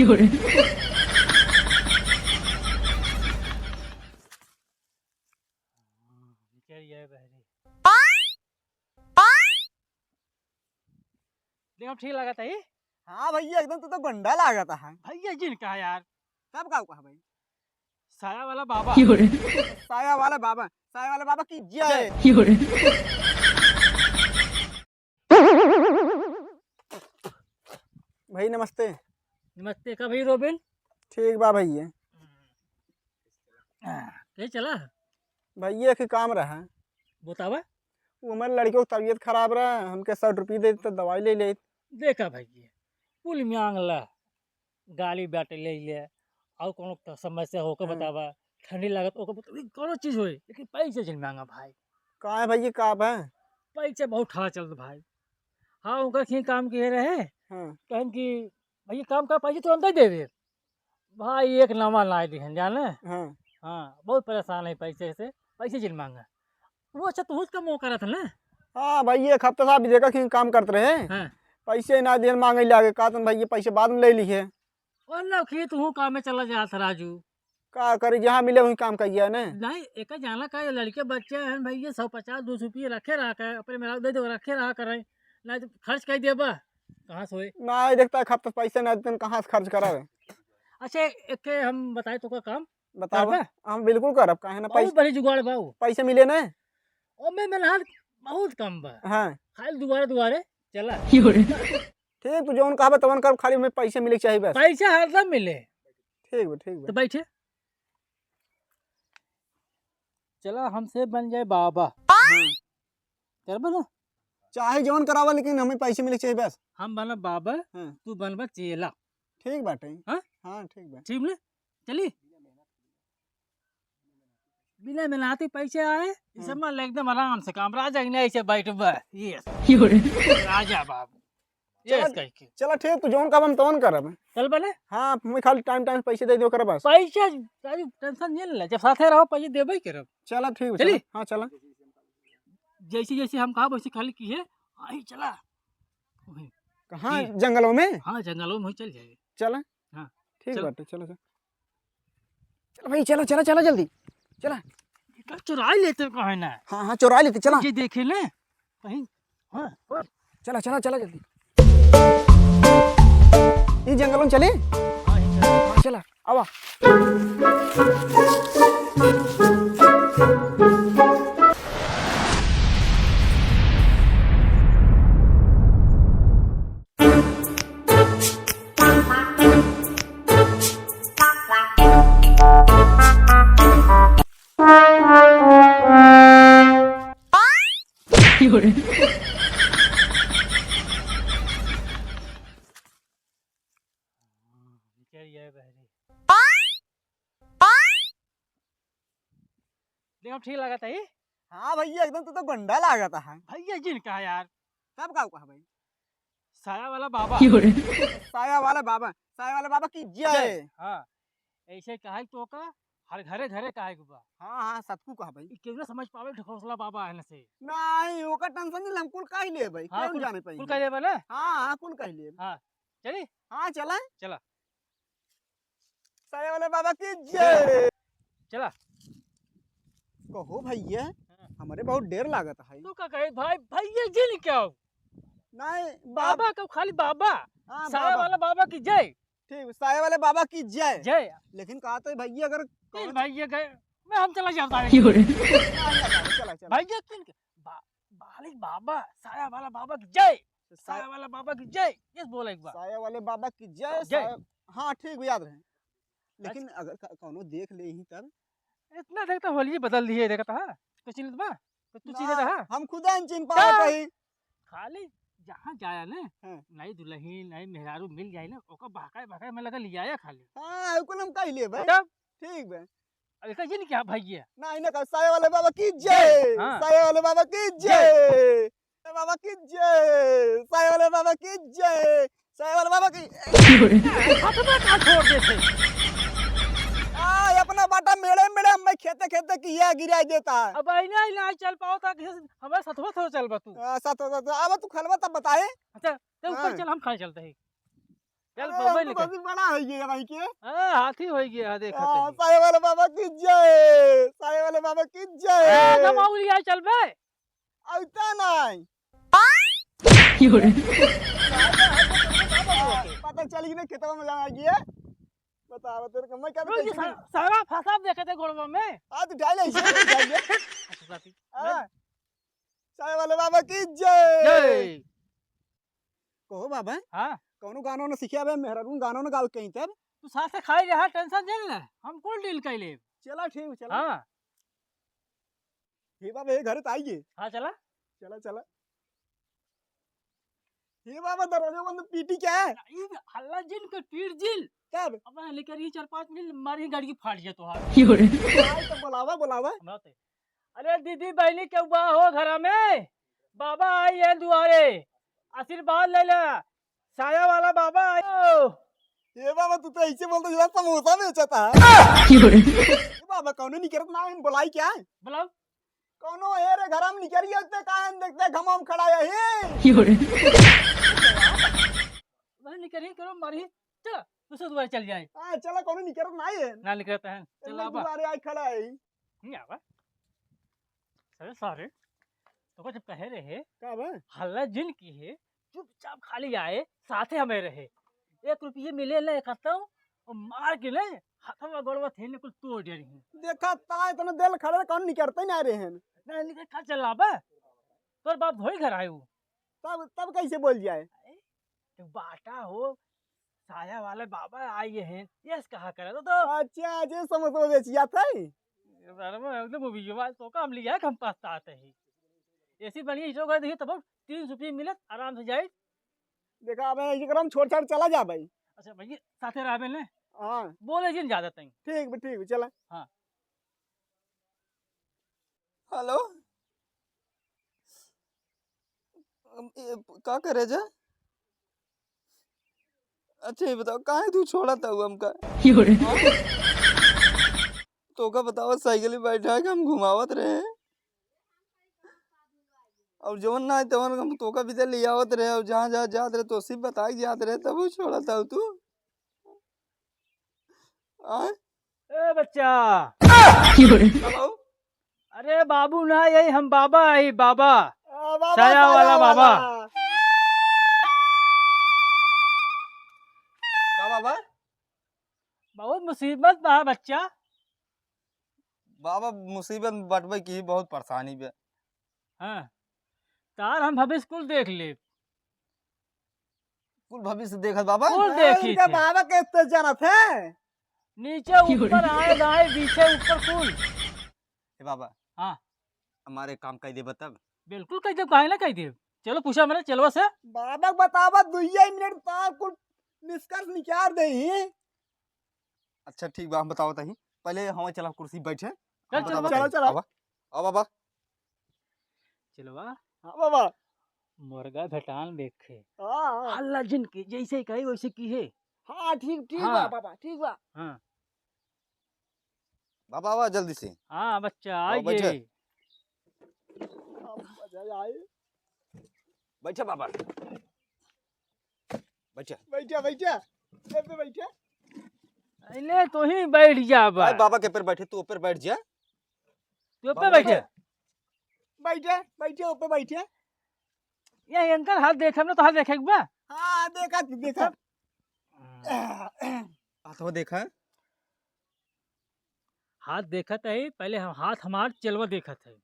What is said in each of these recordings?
देखो ठीक लगा था ये। हाँ भैया एकदम तो गंडा लागता है। भैया जिन कहा यार, कब का कहा भाई? साया वाला बाबा। साया वाले बाबा की जय। भाई नमस्ते। नमस्ते का भाई रोबिन। ठीक बा भैया। कहीं चला भैया के काम रहा बतावा। वो हमारे लड़कियों की तबीयत खराब रहा, हमके 100 रुपये दे तो दवाई ले ले। देखा भैया पुल में आंगला गाली बाटे ले लिया और कोनो समस्या होकर बतावा, ठंडी लागत ओकर बता कोनो चीज होई लेकिन पैसे चल मांगा भाई। कहाँ है भैया काब है? पैसे बहुत ठा चल भाई। हाँ उनका खी काम किए रहे हाँ। कहन कि भैया काम का पैसे तो अंदर दे दे भाई, एक नवा ला दी जाने। हाँ हाँ बहुत परेशान है पैसे से, पैसे चल मांगा। वो अच्छा तू उसका मौका रहा था ना। हाँ भैया एक हफ्ता साहब देखा कि काम करते रहे। हाँ। पैसे ना देन मांगे लागे का तुम भैया पैसे बाद में ले लिए। वरना खेत हूँ काम में चला जा था राजू। का करी जहाँ मिले वही काम करिए ना। नहीं एक जाना का लड़के बच्चे हैं भैया 150-200 रुपये रखे रहा कर अपने मेरा दे दो रखे रहा कर नहीं तो खर्च कर देबा कहाँ से होए ना देखता एक हफ्ता पैसे ना देते कहाँ से खर्च करा। अच्छा एक हम बताए तो का काम बताओ। करबा? हम बिल्कुल करब काहे ना। बहुत बड़ी जुगाड़ बाऊ पैसे मिले ना। और मैं मेहनत बहुत कम बा। हाँ खाली दुबारे चला ठीक तू जौन कहा तवन कर, खाली में पैसे मिले चाहिए बस। पैसा हरदम मिले। ठीक तो बा। बैठे चला हमसे बन जाए बाबा। हाँ। करबा ना चाहे जौन करावा लेकिन हमें पैसे मिले चाहिए बस। हम बना बाबा हाँ। तू बनबा चेला। ठीक बाटे। हाँ? हाँ ठीक बा। ठीक ना चली बिना मेहनती पैसे आए समझ एकदम आराम से काम राजा की नहीं से बैठ ये राजा बाबू ये चला ठीक तू जौन कहा हम तवन करब। चल बने। हाँ हमें खाली टाइम पैसे दे दियो कर बस। पैसा राजू टेंशन नहीं ले, जब साथे रहो पैसे देबे करब। चला ठीक चली? हाँ चला। जैसे जैसे हम कहा वैसे खाली की है आई चला। कहाँ जंगलों में? हाँ जंगलों में चल जाए। चला हाँ ठीक बाटे। चलो चल भाई चला चला चला जल्दी चला। चुरा लेते कहे ना। हाँ हाँ चुरा लेते चला। ये देखे ले कहीं। हाँ चला चला चला जल्दी। ये जंगलों में चले। हाँ, चला आवा। देखो ठीक लगा था ये। हाँ भैया एकदम तो गंडा लागता है। भैया जिन कहा यार, कब का कहा भाई? साया वाला बाबा। साया वाले बाबा की जय। हाँ ऐसे कहा तो का हर घरे घरे कहा बा। हाँ हाँ सतकू कहा भाई। क्यों समझ पावे ढकोसला बाबा है ना से। नहीं ओका टेंशन नहीं, हम कुल कह ले भाई। हाँ, कौन जाने पाई? कुल कह देबा ना। हाँ हाँ कुल कह ले। हाँ चली। हाँ चला चला साया वाले बाबा की जय। चला कहो भैया हमारे बहुत देर लागत है। तू का कहे भाई भैया जिन क्या नहीं बाबा का खाली बाबा। हाँ, साया वाला बाबा की जय। ठीक साया वाले बाबा की जय। जय लेकिन कहा तो भैया अगर भैया गए मैं हम चला जाता है। चला चला भैया किन बालिक बाबा साया वाला बाबा की जय। साया वाला बाबा की जय ये बोला एक बार। साया वाले बाबा की जय। जय। हाँ ठीक याद रहे। लेकिन अगर कौनो देख ले ही तब इतना देखता होली बदल दिए देखता है तो चिन्हित बा तो तू चीज रहा हम खुदा इन चिन पाए कहीं खाली जहाँ जाया ना हाँ। नई दुल्हन नई मेहरारू मिल जाए ना ओका बहकाए में लगा लिया खाली। हाँ कुल हम कह लिए भाई। तब ठीक बे। अब इसका जिन क्या भैया नहीं ना साया वाले बाबा की जय। हाँ। साया वाले बाबा की जय। बाबा की जय। साया वाले बाबा की जय। साया वाले बाबा की अपना का छोड़ देते अपना बाटा मेड़े मेड़े मैं खेते खेते किया गिरा देता है। अब आईना ही चल पाओ ताकि हमारे सतवा थोड़ा चल बा तू। साथ अब तू खलवा तब बताए। अच्छा तो ऊपर चल हम खाए चलते हैं चल अरे बम्बई हम तो निकल। बड़ी बड़ा है ये भाई के। हाँ हाथी हो गया देखा हाँ, तही। साये वाले बाबा की जय, साये वाले बाबा की जय। कमाऊ लिया चल बे। ऐसा नहीं पता चली ना खेतवा में जाना गया। बता तेरे को मैं क्या रोज ये कैसे सारा फंसा देखे थे गोड़वा में। आ तू ढाई ले जाइए। अच्छा साथी। हाँ, साये वाले बाबा की जय। जय। कहो बाबा हाँ कौनो गाना न सीखिया बे मेहरारून गाना न गाओ कहीं तब। तू साथ से खाई रहा टेंशन दे ले हम कौन डील कर ले। चला ठीक चला। हाँ हे बाबा ये घर तो आइए। हाँ चला। चला चला। हे बाबा दरवाजे बंद पीटी क्या है हल्ला जिन का पीर जिल। तब अब लेकर ये 4-5 मिनट मारी गाड़ी की फाड़ जाए तो हाथ। आई तो बुलावा बुलावा। बात है। अरे दीदी बहनी क्या हुआ हो घर में। बाबा आई है दुआरे आशीर्वाद ले ले। साया वाला बाबा आयो। ये बाबा तू तो ऐसे बोलते जरा समोसा बेचता है। ये बाबा कौनो निकरत ना है बुलाई क्या है बुलाओ। कौनो है रे घर में निकरी होते काहे देखते घमाम खड़ा है हे वही निकल करो मारी चल दूसरे दुआरे चल जाए। हां चला कौनो निकरत ना है ना निकलता है चल चला आबा। बारे आई खड़ा है नहीं आवा। सर सारे तो को जब कहे रहे का बे हल्ला जिन की है चुपचाप खाली आए साथे हमें रहे 1 रुपये मिले ले इकट्ठा और मार के ले हाथवा गोड़वा थे ने कुछ तोड़ दे रही। देखा ता इतना देर खड़े कौन निकरते ना रहे हैं ना निकल खा चल आबा। तोर बाप धोई घर आयो। तब कैसे बोल जाए तो बाटा हो साया वाले बाबा आए हैं यस कहा करे तो अच्छा जे समोसा बेचिया था एकदम मूवी वाल तो काम लिया है हम पास आते ही ऐसी बढ़िया इटो कर देखिए तब 3 रुपये मिले आराम से जाए। देखा अब ये करम छोड़ छाड़ चला जा भाई। अच्छा भैया साथे रह ने हां बोले जिन ज्यादा तई। ठीक चला। हाँ हेलो का करे जा अच्छा ये बताओ कहाँ तू छोड़ा था हमका तो का बताओ साइकिल में बैठा के हम घुमावत रहे और जवन ना तवन हम तो का भी ले आवत रहे और जहाँ जहाँ जात रहे तो सिर्फ बता के जात रहे तब वो छोड़ा था तू आए ए बच्चा हेलो अरे बाबू ना यही हम बाबा आई बाबा बाबा साया वाला बाबा। का बाबा बहुत मुसीबत बा बच्चा। बाबा मुसीबत में बटवे की बहुत परेशानी बे। हाँ तार हम भविष्य कुल देख ले कुल भविष्य देखत बाबा कुल देखी इनका थी। बाबा कैसे जाना थे नीचे ऊपर आए दाएं पीछे ऊपर कुल। ए बाबा हाँ हमारे काम कर दे तब बिल्कुल कह दे काहे ना कह दे। चलो पूछा मैंने चलवा से। बाबा बतावा 2 मिनट तार कुल निष्कर्ष निकाल दे ही। अच्छा ठीक बा हम बताओ तही पहले हम चला कुर्सी बैठे चल चल चलो चलो अब बाबा चलवा। हां बाबा मुर्गा भेटान देखे हां अल्लाह जिन की जैसे कही वैसे की है। हां ठीक हाँ। बा बाबा ठीक बा। हाँ बाबा आवा जल्दी से हाँ बच्चा आओ, बैठे। आइए। बैठे बाबा बैठे बैठे बैठे पे बैठे ले तो ही बैठ जा भाई बाबा के ऊपर बैठे तू ऊपर बैठ जा तू पे बैठे बैठे बैठे ऊपर बैठे ये अंकल हाथ देखे ना तो हाथ देखे बा। हाँ देखा देखा हाथ देखा हाथ देखत है पहले हम हाथ हमार चलवा देखत है।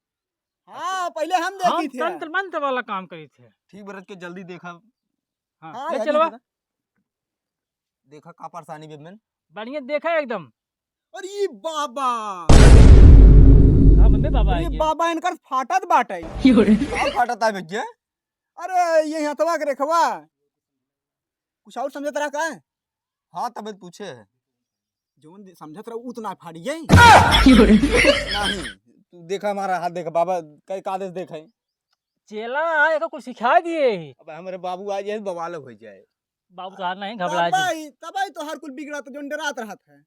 हाँ पहले हम हम देखी थे तंत्र मंत्र वाला काम करी थे। ठीक बरत के जल्दी देखा हाँ हाँ ले यार, चलवा देखा का परेशानी बे मन बढ़िया देखा एकदम। अरे बाबा हाँ बंदे बाबा अरे आएंगे। बाबा इनकर फाटत बाटे का फाटत है भैया अरे ये हथवा के रेखवा कुछ और समझत रहा का हाँ तब पूछे जोन समझत रहा उतना फाड़िए नहीं तू देखा हमारा हाथ देखा बाबा कई कादेश देखा चेला आए को कुछ सिखा दिए। अब हमारे बाबू आ जाए बवाल हो जाए बाबू तो हाथ नहीं घबरा जी। तबाई तो हर कुल बिगड़ा तो जोन डरात रहत है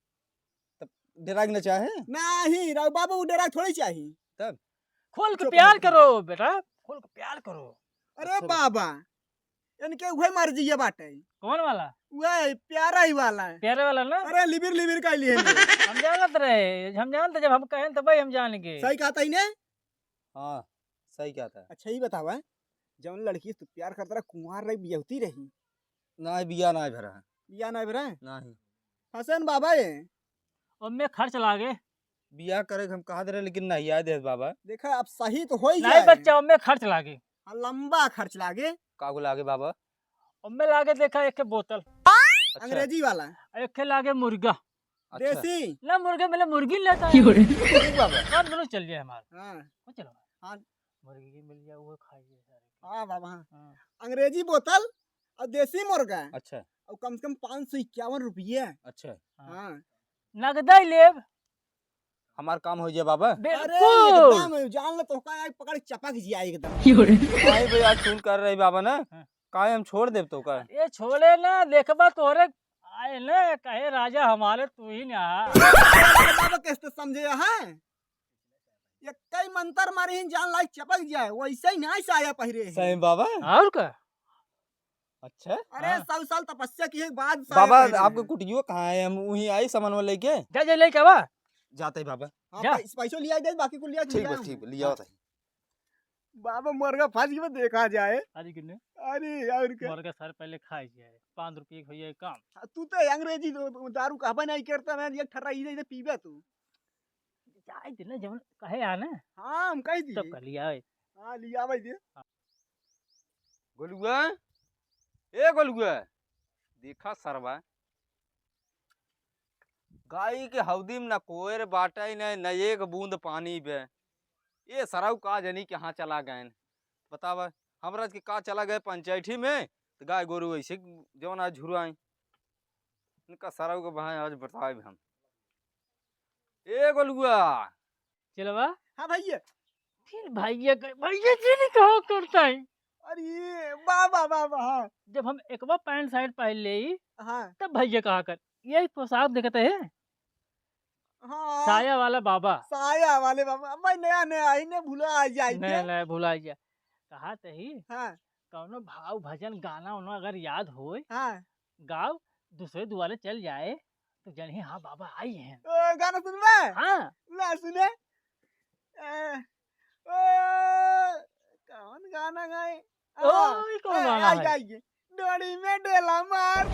तब डरा के न चाहे नहीं राव बाबू डरा थोड़ी चाहिए तब खोल के प्यार करो बेटा खोल के प्यार करो। अरे बाबा इनके वही मर्जी है बाटे। कौन वाला? वही प्यारा ही वाला है। प्यारे वाला ना? अरे लिबिर लिबिर का लिए हम जानत रहे, हम जानते जब हम कहें तब हम जानेंगे। सही कहा था इन्हें। हाँ सही क्या था। अच्छा ही बतावा, जौन लड़की से तू प्यार करता रहा कुंवार रही बियहती रही, ना बिया ना भरा है। बिया ना भरा नहीं हसन बाबा ये और मैं खर्च लागे बिया करे हम कहा दे रहे लेकिन नहीं याद है बाबा। देखा अब सही तो हो ही नहीं जाए। बच्चा, और मैं खर्च लागे हाँ, लंबा खर्च लागे। कागुल आगे बाबा। और मैं लागे देखा एक बोतल, अच्छा, अंग्रेजी वाला एक लागे मुर्गा। अच्छा। देसी ना मुर्गे मिले मुर्गी लेता है बाबा। कौन दोनों चल जाए हमारा। हाँ कौन चलो हाँ। मुर्गी की मिल जाए वो खाइए सारे। हाँ बाबा हाँ। हाँ। अंग्रेजी बोतल और देसी मुर्गा अच्छा और कम से कम 551 रुपये। अच्छा हाँ नगदा ही लेब। हमार काम हो जाए बाबा। अरे बिल्कुल। एकदम जान लो तो का पकड़ चपक जिया एकदम। नहीं भैया सुन कर रही बाबा ना हाँ। काहे हम छोड़ देव तो का। ये छोड़े ना, देखबा तोरे आए ना कहे राजा हमारे तू ही ना। बाबा कैसे समझे हैं? ये कई मंत्र मारे हैं जान लाइक चपक जाए, वैसे ही नहीं से आया पहिरे हैं। सही बाबा। और का अच्छा अरे हाँ। 100 साल तपस्या की है बाद से बाबा आया पहिरे आपको हैं। कुटियो कहाँ है, हम वहीं आई सामान में लेके जा जा ले के बा। जाते ही बाबा। हाँ, जा। पैसों लिया दे, बाकी को लिया के ठीक लिया है हूँ। ठीक है लिया होता है। बाबा मुर्गा फंस गया देखा जाए। आज कितने अरे और क्या मुर्गा सर पहले खाई जाए, 5 रुपये का ये काम। तू तो अंग्रेजी दारू कहबा नहीं करता, मैं ये ठर्रा इधर पीबे तू। जाए दे ना जब कहे आना हाँ हम कह तब दिए। कर लिया है। हाँ लिया भाई दे। गोलुआ ए गोलुआ देखा सरवा गाय के हौदी में न कोयर बाटा ही न एक बूंद पानी बे। ये सराउ का जनी के यहाँ चला गए बतावा। हमरा के का चला गए पंचायती में तो गाय गोरू ऐसे जौन आज झुराए इनका सराउ के बहाए आज बताए हम। ए गोलुआ चलो बा। हाँ भैया। फिर भैया भैया जी ने कहा करता है। अरे बाबा बाबा हाँ जब हम एक बार पैंट शर्ट पहन ले हाँ तब भैया कहा कर यही पोशाक देखते है। हाँ साया वाला बाबा साया वाले बाबा भाई नया नया इन्हें भूला आ जाए। नहीं नहीं भुला जा कहा ही हाँ कौनो भाव भजन गाना उना अगर याद हो हाँ गाँव दूसरे दुआरे चल जाए तो जन हाँ बाबा आई हैं। गाना सुन ले। हाँ ला सुने। कौन गाना गाए? ओ, ये कौन गाना है? गाइए डोरी में डेला मार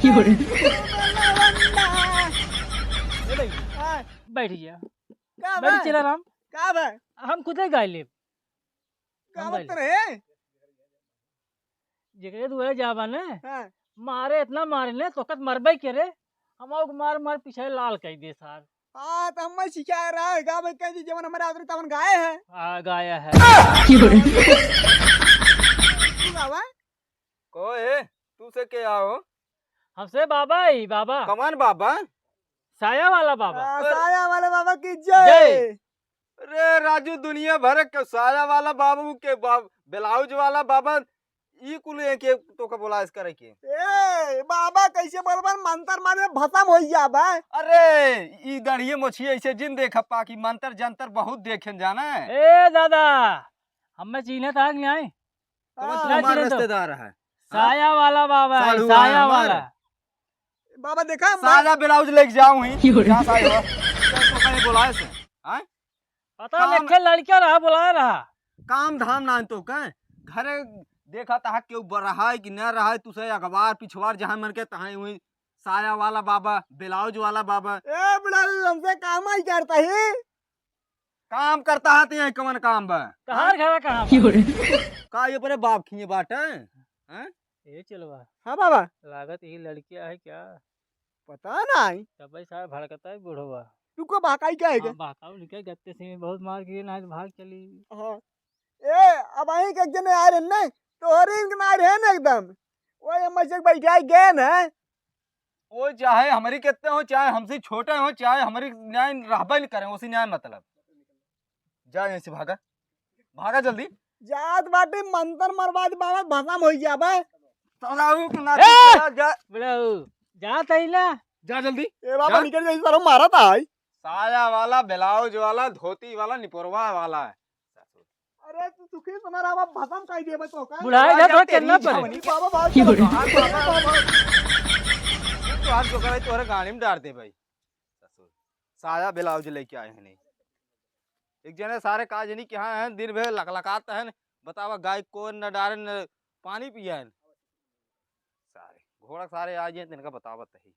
ए भाई हाँ, बैठ जा का बैठ भाई चला राम। का भाई हम खुद ही गा लेब। का हम बात गाइले। रहे? जेकरे दुआरे जाबा ने हाँ मारे इतना मारे ने तो कत मरबे करे हम मार मार पीछे लाल कह दे सार। हाँ तो हम सिखा रहा है गा भाई कह दी जवन हमारे आदमी तवन गाए हैं। आ गाया है। तू गावा? को ए तू से के आओ हमसे बाबा ही बाबा कमान बाबा। साया वाला बाबा। साया वाले बाबा की जय। जय। अरे राजू दुनिया भर के साया वाला बाबू के ब्लाउज वाला बाबा ई कुल के तो का बोला इस करे के। ए बाबा कैसे बोलबन मंत्र मारे भसम हो जाबा। अरे ई दड़िए मोछी ऐसे जिन देखा पाकी मंतर जंतर बहुत देखे जाना है। ए दादा हमें चीने तक नहीं आए। कौन हाँ, तुम्हारा चिन्ह तो। रिश्तेदार है? साया वाला बाबा है सालू साया है वाला। हमारा। बाबा देखा सारा ब्लाउज लेके जाऊं ही क्या साई हो तो कहीं बुलाए से हैं पता काम- नहीं लड़का रहा बुलाया रहा। काम धाम ना तो कहीं घरे देखा ता के ऊपर रहा है कि न रहा है तुसे अखबार पिछवार जहां मन के तहां हुई साया वाला बाबा ब्लाउज वाला बाबा ए बड़ा हमसे काम ही करता है। काम करता है तो यही कमन काम बा कहाँ घर कहाँ बा? का ये अपने बाप खिए बाटे हैं। ए चलो बा हाँ बाबा लागत ये लड़कियां है क्या? पता नहीं तब भाई सारा भड़कता है बूढ़वा। तुमको भाकाई क्या है क्या? हाँ, बहकाऊ लिखे गत्ते से में बहुत मार के ना भाग चली। हाँ ए अब आई के जने आ रहे नहीं तो हरी इनके ना रहे ना एकदम वो हम से बैठा गए ना। वो चाहे हमारी कितने हो चाहे हमसे छोटे हो चाहे हमारी न्याय रहबा नहीं करें उसी न्याय मतलब जा यहाँ से भागा भागा जल्दी। जात बाटे मंत्र मरवा दे बाबा भसम हो जाबा। सलाहू के ना ए! जा बड़ाऊ जा तैला जा जल्दी। ए बाबा जा। निकल गई सर मारा था। साया वाला ब्लाउज वाला धोती वाला निपोरवा वाला है। अरे तू सुखी समारा बाप भसम काई दे तो का बुलाया जा तो करना तेरी पड़े। बाबा बाबा तो आज जो करे तोरे गाड़ी में डाल दे भाई ससुर साया ब्लाउज लेके आए हैं नहीं एक जने सारे काज नहीं कि हाँ हैं दिन भर लकलकाता है बतावा गाय को न डारे न पानी पिया है सारे घोड़ा सारे आ जाए तिनका बतावत है